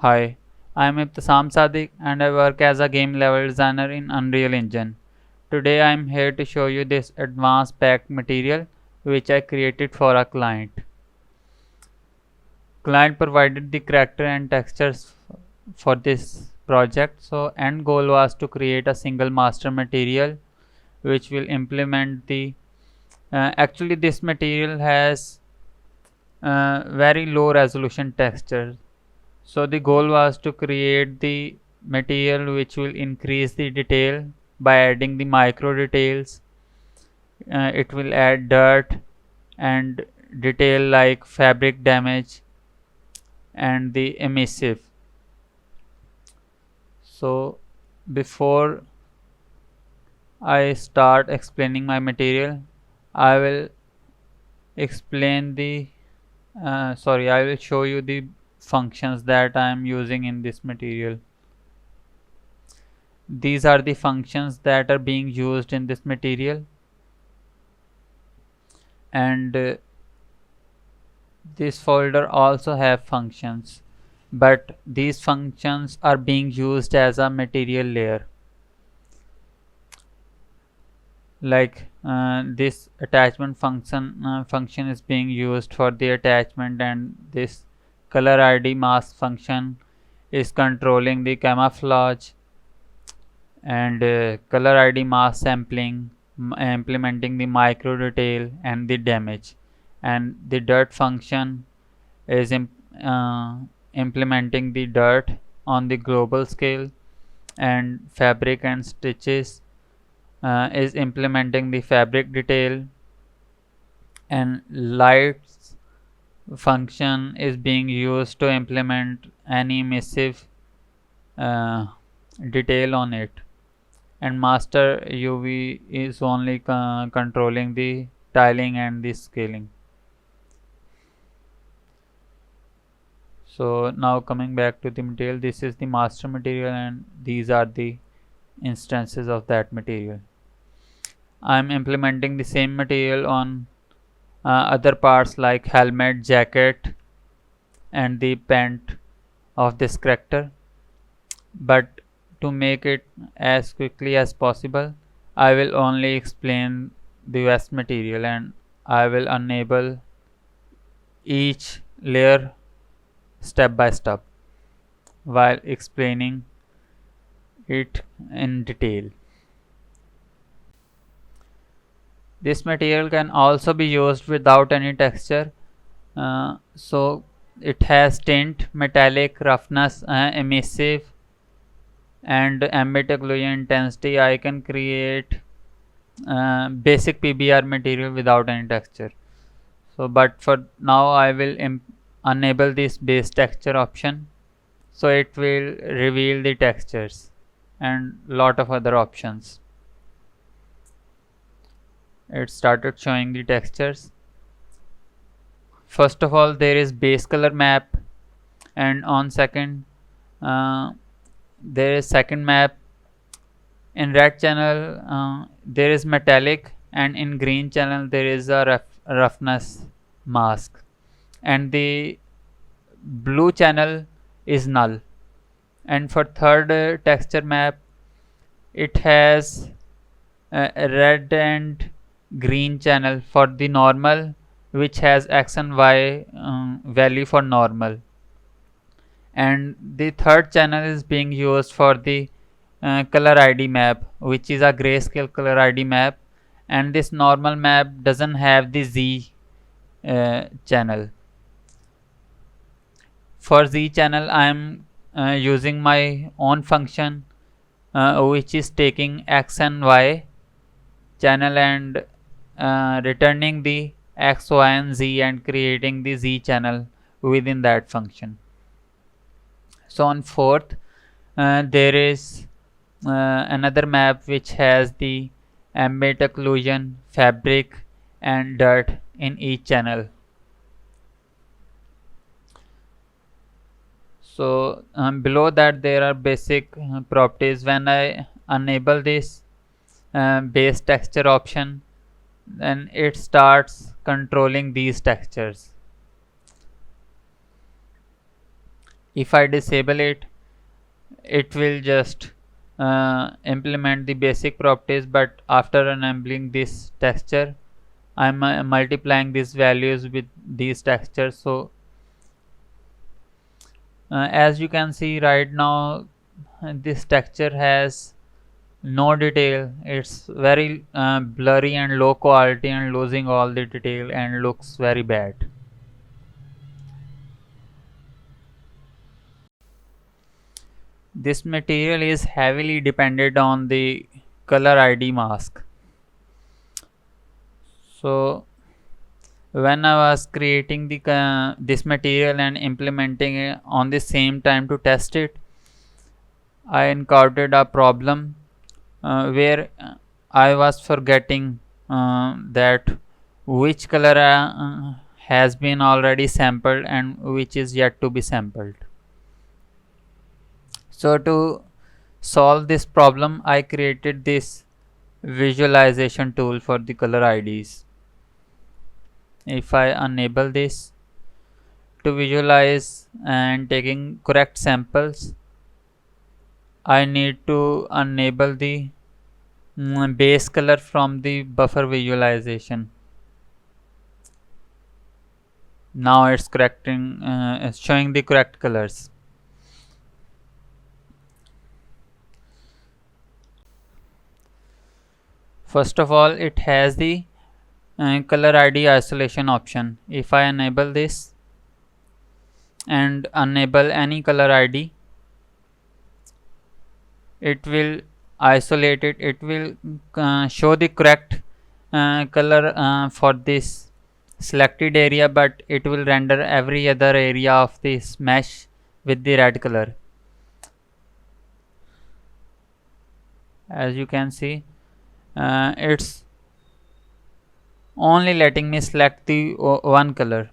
Hi, I am Ibtisam Sadiq and I work as a game level designer in Unreal Engine. Today I am here to show you this advanced packed material which I created for a client. Client provided the character and textures for this project, so end goal was to create a single master material which will implement the actually this material has very low resolution texture. So the goal was to create the material which will increase the detail by adding the micro details. It will add dirt and detail like fabric damage and the emissive. So before I start explaining my material, I will explain the I will show you the functions that I am using in this material. These are the functions that are being used in this material, and this folder also have functions, but these functions are being used as a material layer. Like this attachment function is being used for the attachment, and this color ID mask function is controlling the camouflage, and color ID mask sampling, implementing the micro detail and the damage, and the dirt function is implementing the dirt on the global scale, and fabric and stitches is implementing the fabric detail, and lights function is being used to implement any emissive detail on it, and master UV is only controlling the tiling and the scaling. So now coming back to the material, this is the master material and these are the instances of that material. I am implementing the same material on other parts like helmet, jacket and the pant of this character, but to make it as quickly as possible, I will only explain the vest material, and I will enable each layer step by step while explaining it in detail. This material can also be used without any texture, so it has tint, metallic, roughness, emissive and ambient occlusion intensity. I can create basic PBR material without any texture. So but for now I will enable this base texture option, so it will reveal the textures and lot of other options. It started showing the textures. First of all, there is base color map, and on second there is second map. In red channel there is metallic, and in green channel there is a roughness mask, and the blue channel is null. And for third texture map, it has red and green channel for the normal, which has x and y value for normal, and the third channel is being used for the color ID map, which is a grayscale color ID map, and this normal map doesn't have the Z channel. For Z channel I am using my own function which is taking x and y channel and returning the x, y and z and creating the z channel within that function. So on fourth there is another map which has the ambient occlusion, fabric and dirt in each channel. So below that there are basic properties. When I enable this base texture option, then it starts controlling these textures. If I disable it, it will just implement the basic properties, but after enabling this texture, I'm multiplying these values with these textures. So as you can see right now, this texture has no detail. It's very blurry and low quality and losing all the detail and looks very bad. This material is heavily dependent on the color ID mask. So when I was creating the this material and implementing it on the same time to test it, I encountered a problem where I was forgetting that which color has been already sampled and which is yet to be sampled. So to solve this problem, I created this visualization tool for the color IDs. If I enable this to visualize and taking correct samples, I need to enable the base color from the buffer visualization. Now it's correcting, it's showing the correct colors. First of all, it has the color ID isolation option. If I enable this and enable any color ID, it will isolate it. It will show the correct color for this selected area, but it will render every other area of this mesh with the red color. As you can see, it's only letting me select the one color.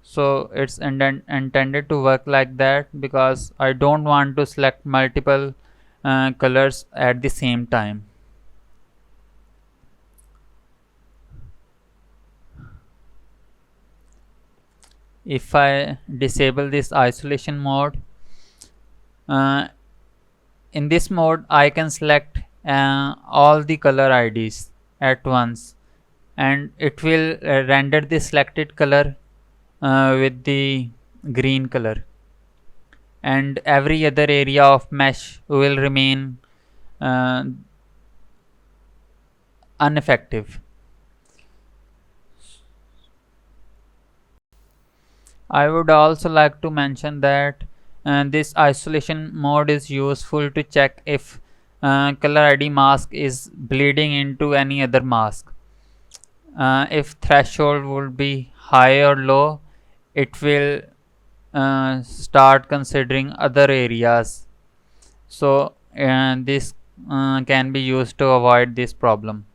So it's intended to work like that because I don't want to select multiple colors at the same time. If I disable this isolation mode, in this mode I can select all the color IDs at once, and it will render the selected color with the green color, and every other area of mesh will remain ineffective. I would also like to mention that this isolation mode is useful to check if color ID mask is bleeding into any other mask. If threshold would be high or low, it will start considering other areas. So this can be used to avoid this problem.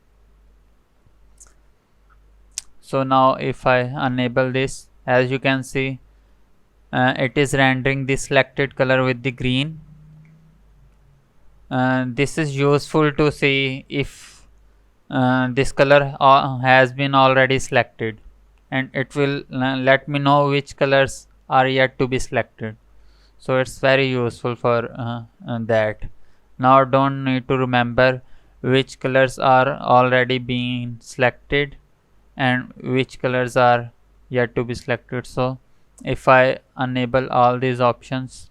So now if I enable this, as you can see, it is rendering the selected color with the green. This is useful to see if this color has been already selected, and it will let me know which colors are yet to be selected. So it's very useful for that. Now don't need to remember which colors are already being selected and which colors are yet to be selected. So if I enable all these options,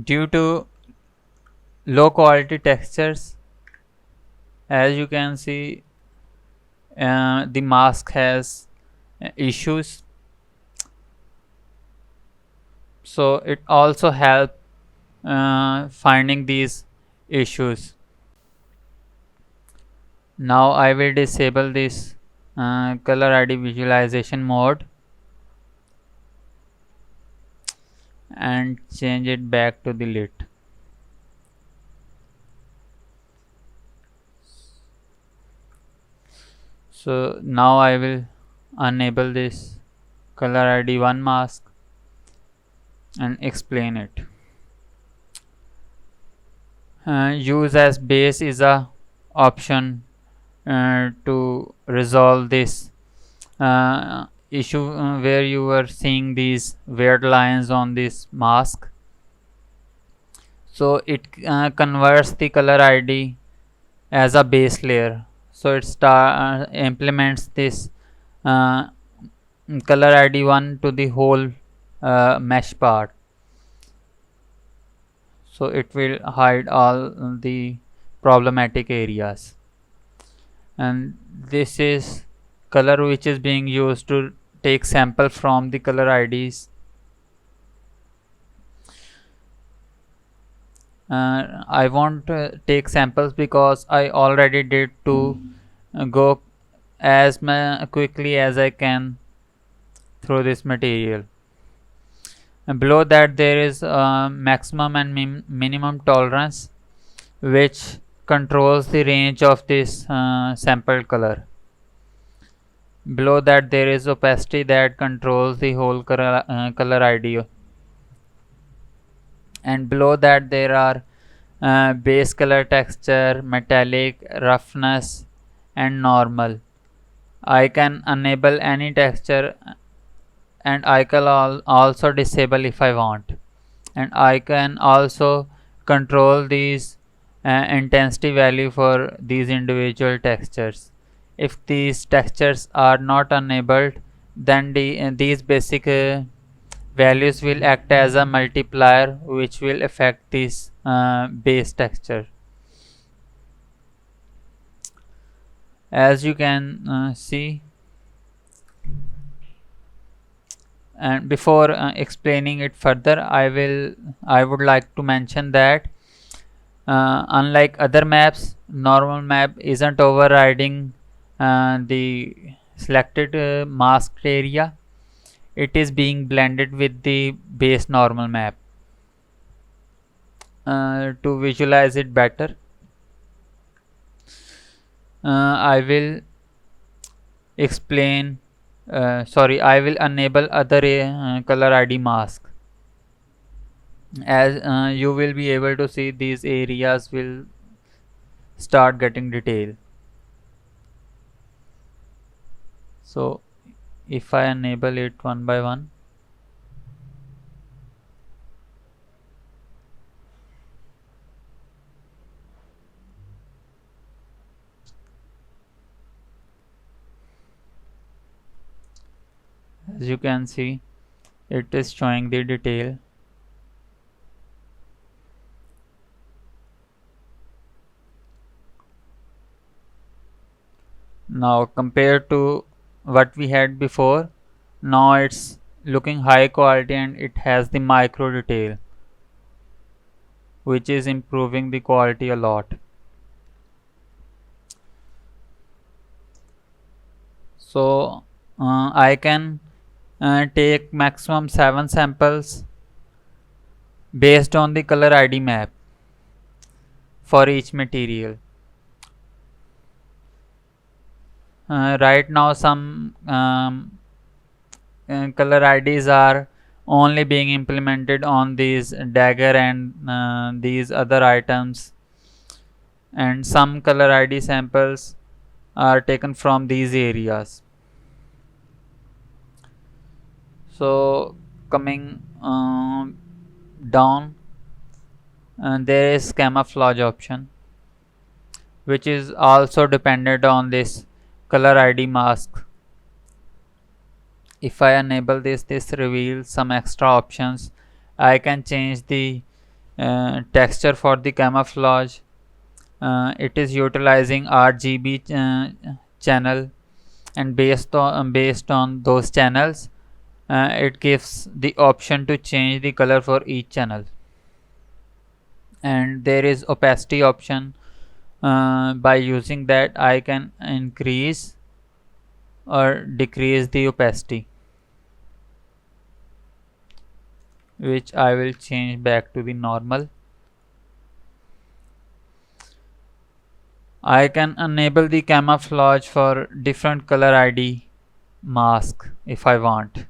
due to low quality textures, as you can see, the mask has issues. So it also helps finding these issues. Now I will disable this color ID visualization mode and change it back to the lit. So now I will enable this color ID 1 mask and explain it. Use as base is a option to resolve this issue where you are seeing these weird lines on this mask. So it converts the color ID as a base layer. So it implements this uh, color ID 1 to the whole mesh part. So it will hide all the problematic areas. And this is color which is being used to take sample from the color IDs. I won't take samples because I already did to go as quickly as I can through this material. And below that there is maximum and minimum tolerance which controls the range of this sampled color. Below that there is opacity that controls the whole color ID, and below that there are base color, texture, metallic, roughness and normal. I can enable any texture and I can also disable if I want, and I can also control these intensity value for these individual textures. If these textures are not enabled, then these basic values will act as a multiplier which will affect this base texture. As you can see, and before explaining it further, I would like to mention that unlike other maps, normal map isn't overriding the selected masked area. It is being blended with the base normal map. To visualize it better, I will explain I will enable other color ID mask. As you will be able to see, these areas will start getting detail. So if I enable it one by one, as you can see, it is showing the detail. Now compared to what we had before, now it's looking high quality and it has the micro detail, which is improving the quality a lot. So I can take maximum 7 samples based on the color ID map for each material. Right now some color IDs are only being implemented on these dagger and these other items, and some color ID samples are taken from these areas. So coming down, there is camouflage option, which is also dependent on this color ID mask. If I enable this reveals some extra options. I can change the texture for the camouflage. It is utilizing RGB channel, and based on those channels, it gives the option to change the color for each channel. And there is opacity option. By using that, I can increase or decrease the opacity, which I will change back to the normal. I can enable the camouflage for different color ID mask if I want.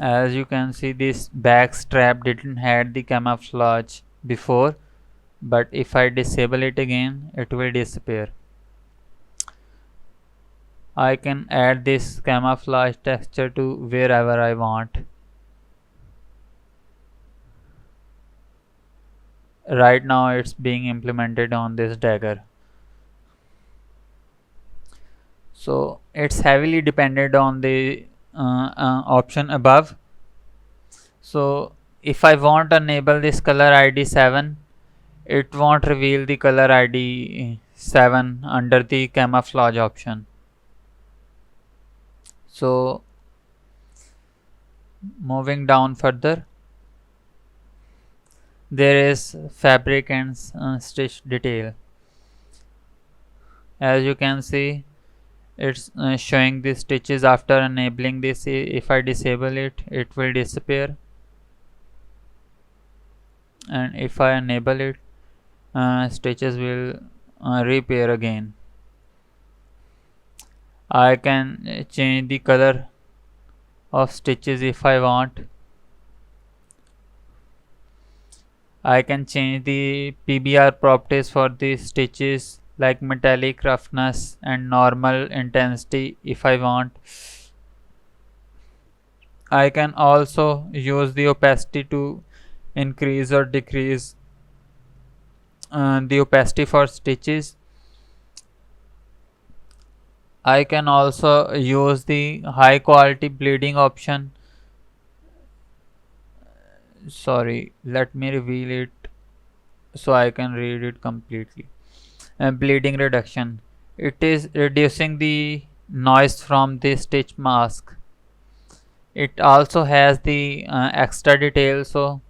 As you can see, this back strap didn't have the camouflage before, but if I disable it again, it will disappear. I can add this camouflage texture to wherever I want. Right now it's being implemented on this dagger. So it's heavily dependent on the option above. So if I want to enable this color ID 7, it won't reveal the color ID 7 under the camouflage option. So moving down further, there is fabric and stitch detail. As you can see, it's showing the stitches after enabling this. If I disable it, it will disappear, and if I enable it, stitches will reappear again. I can change the color of stitches if I want. I can change the PBR properties for the stitches like metallic roughness and normal intensity if I want. I can also use the opacity to increase or decrease the opacity for stitches. I can also use the high quality bleeding option. Sorry, let me reveal it so I can read it completely. Bleeding reduction. It is reducing the noise from the stitch mask. It also has the extra detail, so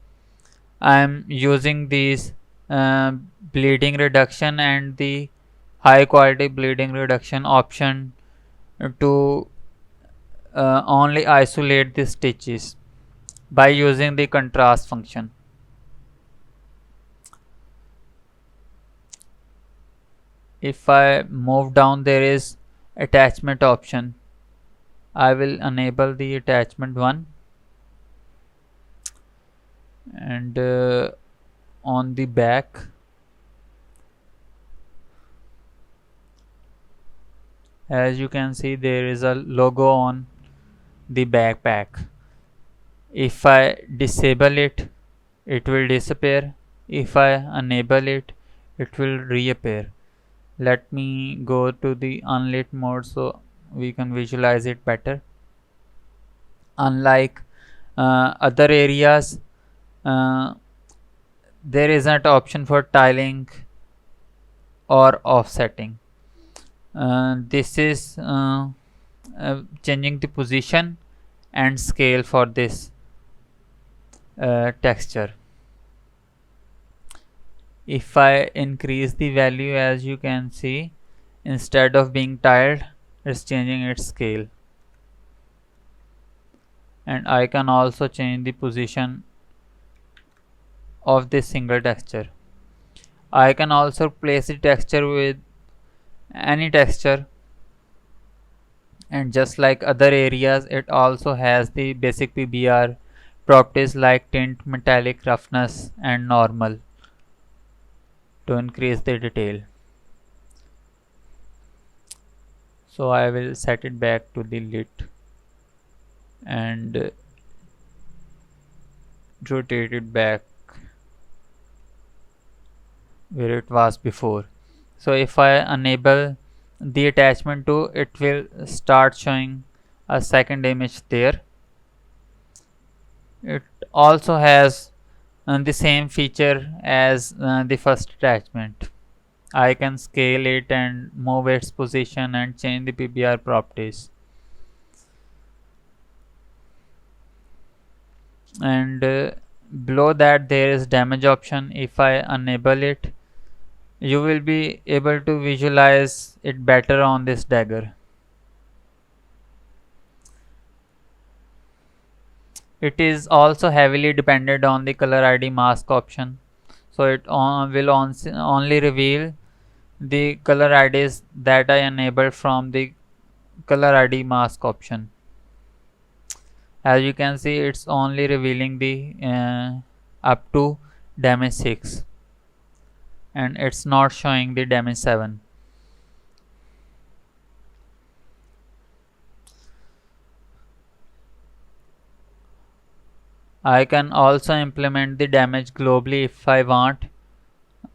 I am using these bleeding reduction and the high quality bleeding reduction option to only isolate the stitches by using the contrast function. If I move down, there is attachment option. I will enable the attachment one, and on the back as you can see, there is a logo on the backpack. If I disable it, it will disappear. If I enable it, it will reappear. Let me go to the unlit mode so we can visualize it better. Unlike other areas, there isn't option for tiling or offsetting. This is changing the position and scale for this texture. If I increase the value, as you can see, instead of being tiled, it's changing its scale. And I can also change the position of this single texture. I can also place the texture with any texture, and just like other areas, it also has the basic PBR properties like tint, metallic, roughness and normal to increase the detail. So I will set it back to the lit and rotate it back where it was before. So if I enable the attachment to, it will start showing a second image there. It also has the same feature as the first attachment. I can scale it and move its position and change the PBR properties. And below that there is damage option. If I enable it, you will be able to visualize it better on this dagger. It is also heavily dependent on the color ID mask option, so it will only reveal the color IDs that I enabled from the color ID mask option. As you can see, it's only revealing the up to damage 6 and it's not showing the damage 7. I can also implement the damage globally if I want.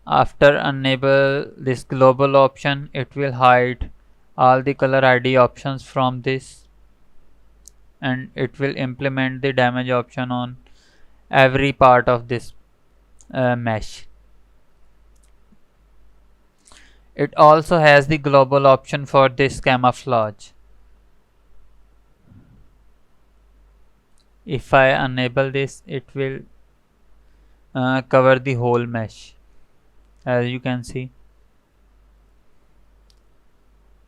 After enable this global option, it will hide all the color ID options from this and it will implement the damage option on every part of this mesh. It also has the global option for this camouflage. If I enable this, it will cover the whole mesh, as you can see.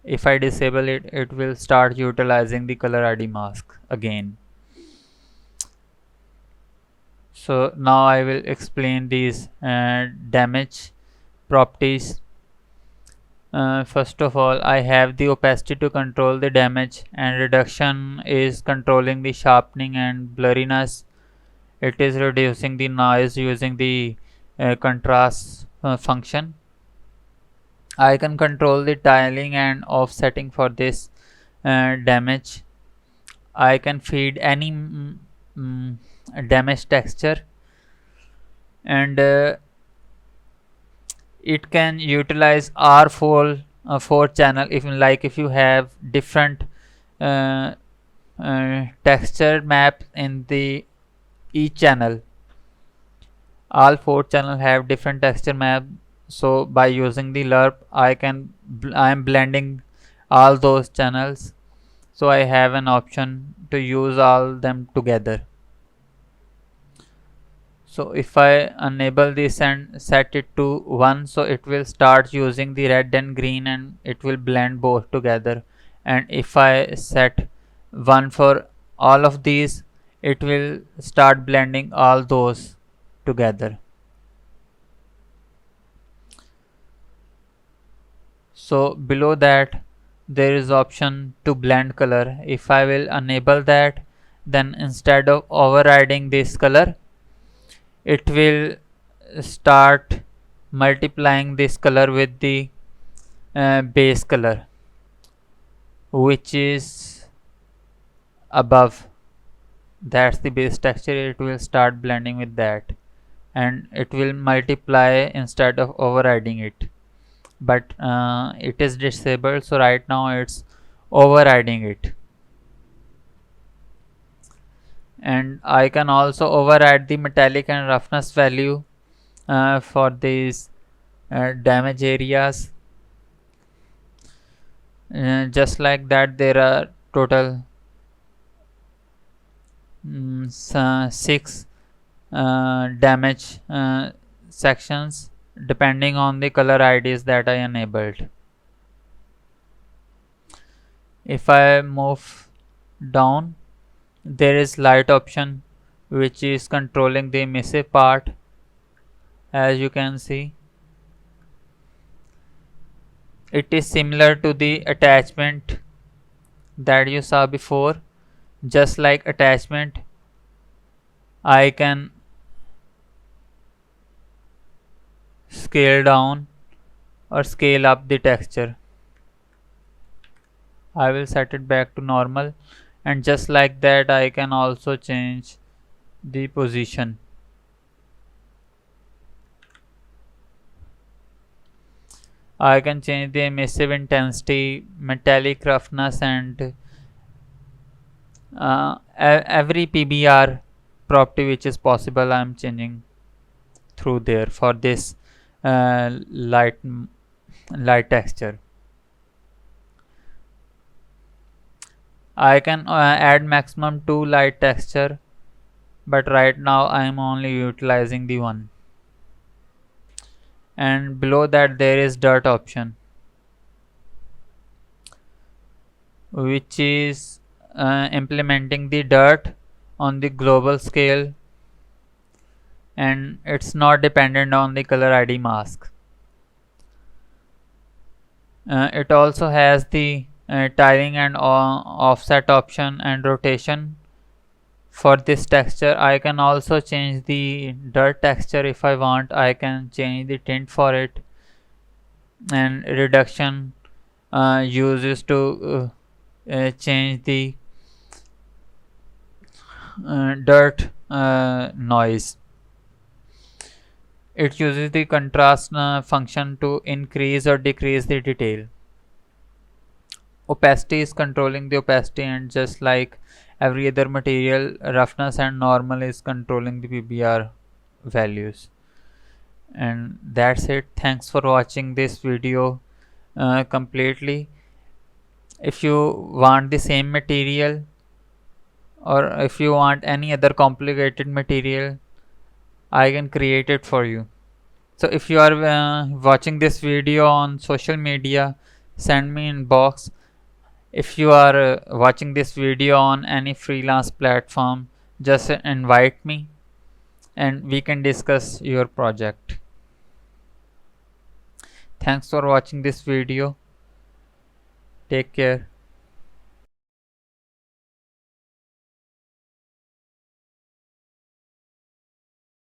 If I disable it, it will start utilizing the color ID mask again. So now I will explain these damage properties. First of all, I have the opacity to control the damage, and reduction is controlling the sharpening and blurriness. It is reducing the noise using the contrast function. I can control the tiling and offsetting for this damage. I can feed any damage texture, and it can utilize R4 4 channel if you have different texture map in the each channel. All 4 channel have different texture map, so by using the lerp I am blending all those channels, so I have an option to use all them together. So if I enable this and set it to 1, so it will start using the red and green and it will blend both together. And if I set 1 for all of these, it will start blending all those together. So below that there is option to blend color. If I will enable that, then instead of overriding this color, it will start multiplying this color with the base color, which is above. That's the base texture. It will start blending with that and it will multiply instead of overriding it, but it is disabled, so right now it's overriding it. And I can also override the metallic and roughness value for these damage areas. Just like that, there are total 6 damage sections depending on the color IDs that I enabled. If I move down, there is light option which is controlling the emissive part. As you can see, it is similar to the attachment that you saw before. Just like attachment, I can scale down or scale up the texture. I will set it back to normal, and just like that I can also change the position. I can change the emissive intensity, metallic roughness, and every PBR property which is possible I am changing through there for this light texture. I can add maximum 2 light texture, but right now I am only utilizing the 1. And below that there is dirt option, which is implementing the dirt on the global scale, and it's not dependent on the color ID mask. It also has the tiling and offset option and rotation, For this texture I can also change the dirt texture. If I want, I can change the tint for it. And reduction uses to change the dirt noise. It uses the contrast function to increase or decrease the detail. Opacity is controlling the opacity, and just like every other material, roughness and normal is controlling the PBR values. And that's it. Thanks for watching this video completely. If you want the same material, or if you want any other complicated material, I can create it for you. So if you are watching this video on social media, send me inbox. If you are watching this video on any freelance platform, just invite me and we can discuss your project. Thanks for watching this video. Take care.